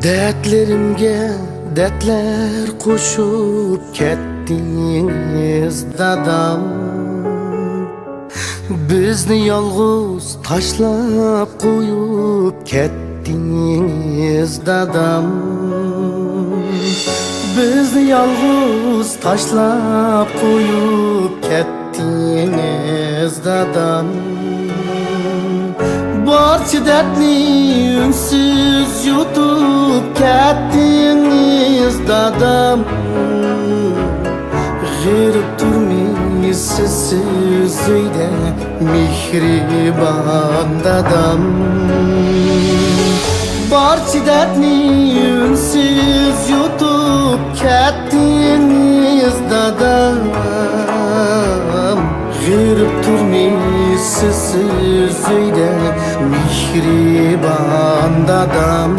Dertlerimge dertler koşup ketdiniz dadam. Bizni yalğız taşlap koyup ketdiniz dadam. Bizni yalğız taşlap koyup ketdiniz dadam. Barcha dertni unsiz yutup ketdiniz dadam. G'irib turmaysiz siz uyda mehribon dadam. Barcha dertni unsiz yutup ketdiniz dadam. G'irib turmaysiz siz uyda mehribon dadam.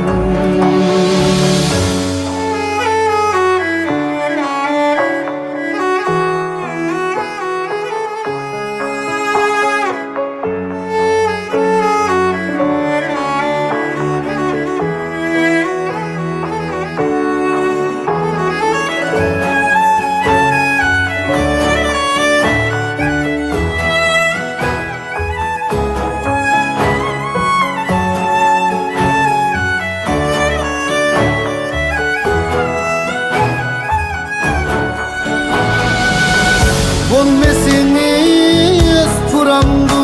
Bo'lmasiniz puramdu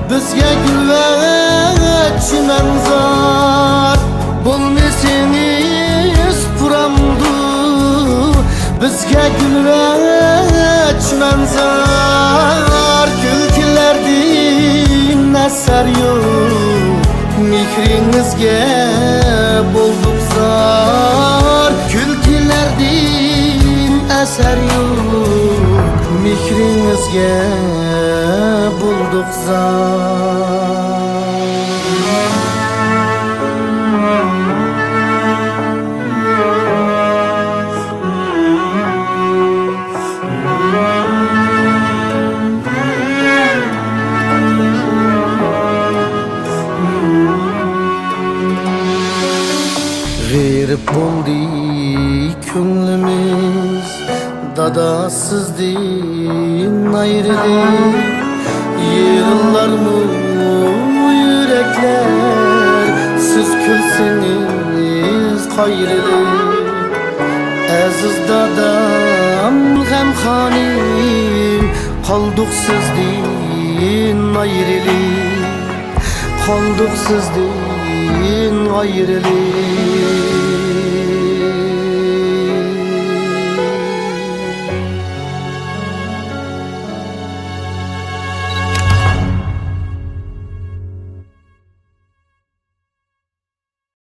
bizga gul va chimanzor. Bo'lmasiniz puramdu bizga gul va chimanzor. Kulkilardan asar yo'q, mehringizga bo'ldik zor. Kulkilardan asar yo'q, mehringizga bo'ldik zor. G'irib bo'ldi ko'nglimiz dadasizdan ayrilib. Yig'larmi yuraklar siz kulsangiz qayrilib. Aziz dadam g'amxonim qoldik sizdan ayrilib. Qoldik sizdan ayrilib.